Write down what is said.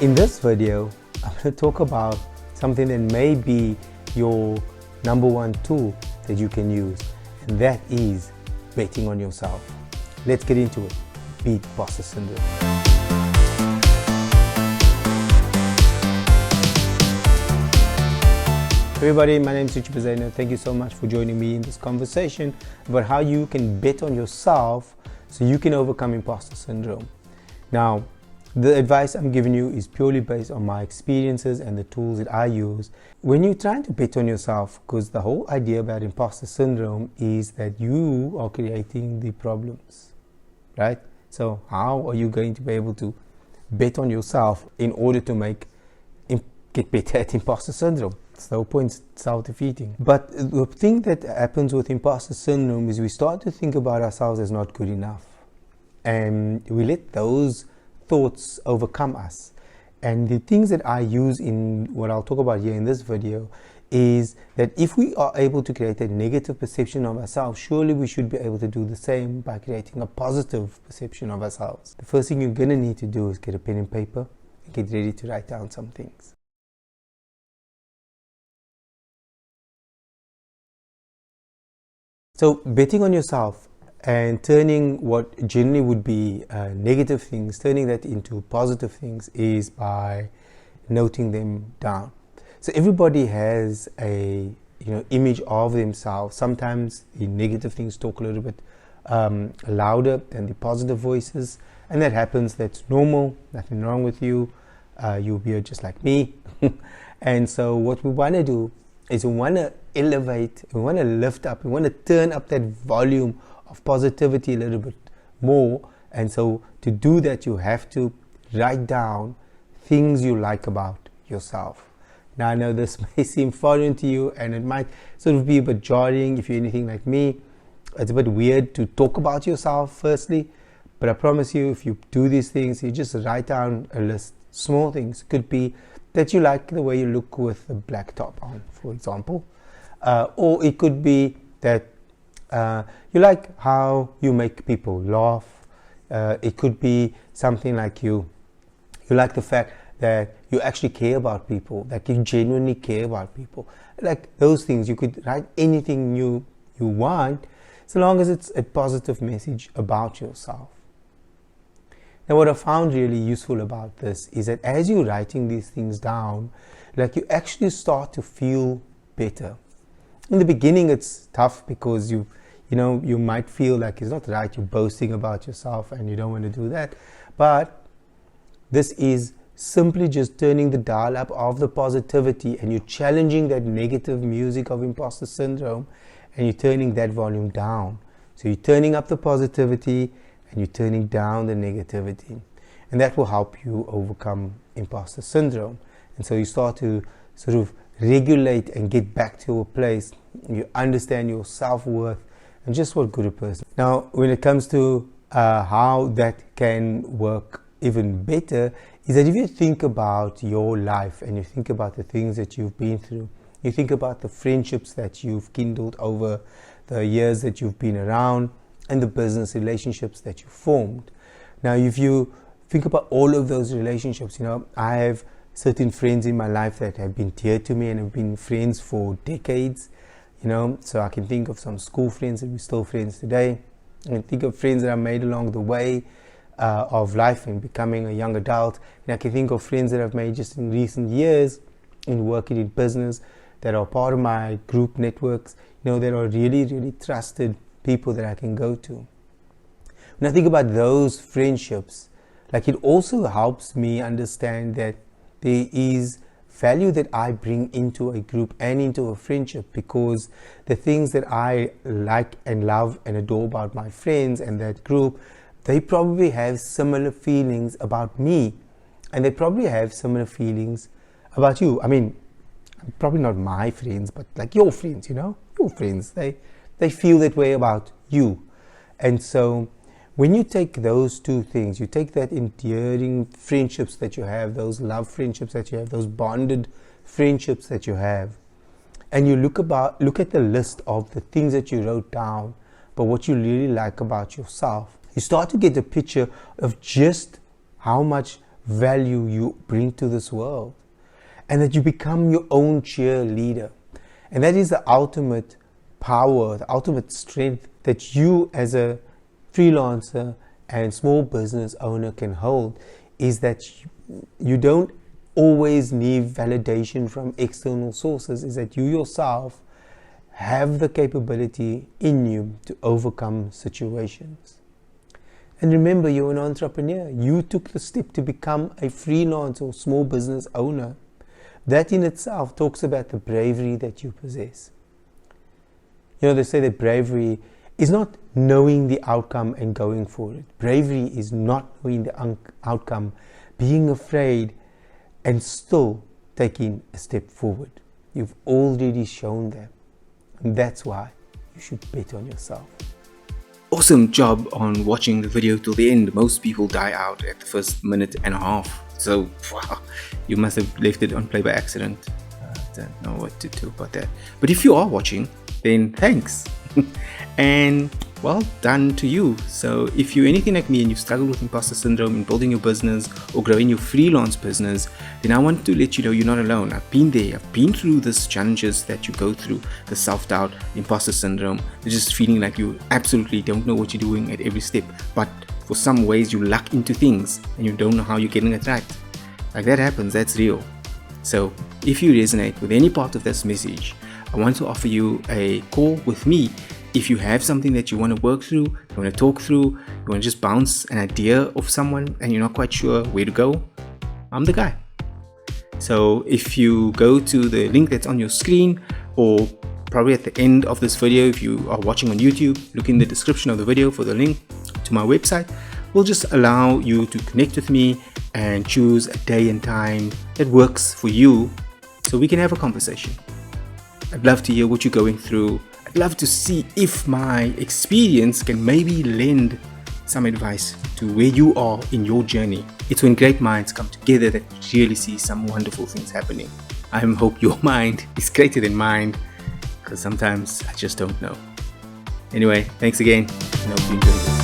In this video, I'm going to talk about something that may be your number one tool that you can use, and that is betting on yourself. Let's get into it. Beat Imposter Syndrome. Everybody, my name is Richard Bazena. Thank you so much for joining me in this conversation about how you can bet on yourself so you can overcome imposter syndrome. Now, the advice I'm giving you is purely based on my experiences and the tools that I use. When you're trying to bet on yourself, because the whole idea about imposter syndrome is that you are creating the problems, right? So how are you going to be able to bet on yourself in order to get better at imposter syndrome? It's no point self-defeating. But the thing that happens with imposter syndrome is we start to think about ourselves as not good enough. And we let those thoughts overcome us. And the things that I use in what I'll talk about here in this video is that if we are able to create a negative perception of ourselves, surely we should be able to do the same by creating a positive perception of ourselves. The first thing you're going to need to do is get a pen and paper and get ready to write down some things. So betting on yourself and turning what generally would be negative things, turning that into positive things, is by noting them down. So everybody has a image of themselves. Sometimes the negative things talk a little bit louder than the positive voices, and that happens. That's normal. Nothing wrong with you. You're just like me. And so what we want to do is we want to elevate, we want to lift up, we want to turn up that volume of positivity a little bit more. And so to do that, you have to write down things you like about yourself. Now I know this may seem foreign to you, and it might sort of be a bit jarring if you're anything like me. It's a bit weird to talk about yourself firstly, but I promise you, if you do these things, you just write down a list. Small things could be that you like the way you look with a black top on, for example, or it could be that you like how you make people laugh. It could be something like you like the fact that you actually care about people, that you genuinely care about people. Like those things, you could write anything you want, so long as it's a positive message about yourself. Now, what I found really useful about this is that as you're writing these things down, like you actually start to feel better. In the beginning, it's tough because you might feel like it's not right, you're boasting about yourself and you don't want to do that. But this is simply just turning the dial up of the positivity, and you're challenging that negative music of imposter syndrome, and you're turning that volume down. So you're turning up the positivity and you're turning down the negativity. And that will help you overcome imposter syndrome. And so you start to sort of regulate and get back to a place you understand your self-worth and just what good a person. Now, when it comes to how that can work even better, is that if you think about your life and you think about the things that you've been through, you think about the friendships that you've kindled over the years that you've been around, and the business relationships that you formed. Now, if you think about all of those relationships, I have certain friends in my life that have been dear to me and have been friends for decades. So I can think of some school friends that we're still friends today. I can think of friends that I made along the way of life and becoming a young adult. And I can think of friends that I've made just in recent years in working in business that are part of my group networks, that are really, really trusted people that I can go to. When I think about those friendships, like it also helps me understand that there is value that I bring into a group and into a friendship, because the things that I like and love and adore about my friends and that group, they probably have similar feelings about me, and they probably have similar feelings about you. I mean, probably not my friends, but like your friends, your friends, they feel that way about you. And so when you take those two things, you take that endearing friendships that you have, those love friendships that you have, those bonded friendships that you have, and you look at the list of the things that you wrote down, but what you really like about yourself, you start to get a picture of just how much value you bring to this world, and that you become your own cheerleader. And that is the ultimate power, the ultimate strength that you as a freelancer and small business owner can hold, is that you don't always need validation from external sources, is that you yourself have the capability in you to overcome situations. And remember, you're an entrepreneur. You took the step to become a freelancer or small business owner. That in itself talks about the bravery that you possess. You know, they say that bravery is not knowing the outcome and going for it. Bravery is not knowing the outcome, being afraid, and still taking a step forward. You've already shown that. And that's why you should bet on yourself. Awesome job on watching the video till the end. Most people die out at the first minute and a half. So, wow, you must have left it on play by accident. I don't know what to do about that. But if you are watching, then thanks. And well done to you. So if you're anything like me and you've struggled with imposter syndrome in building your business or growing your freelance business, then I want to let you know you're not alone. I've been there. I've been through these challenges that you go through, the self-doubt, imposter syndrome, just feeling like you absolutely don't know what you're doing at every step. But for some ways you luck into things and you don't know how you're getting it right. Like that happens, that's real. So if you resonate with any part of this message, I want to offer you a call with me. If you have something that you want to work through, you want to talk through, you want to just bounce an idea off someone and you're not quite sure where to go, I'm the guy. So if you go to the link that's on your screen, or probably at the end of this video, if you are watching on YouTube, look in the description of the video for the link to my website. We'll just allow you to connect with me and choose a day and time that works for you so we can have a conversation. I'd love to hear what you're going through. I'd love to see if my experience can maybe lend some advice to where you are in your journey. It's when great minds come together that you really see some wonderful things happening. I hope your mind is greater than mine, because sometimes I just don't know. Anyway, thanks again, and I hope you enjoyed this.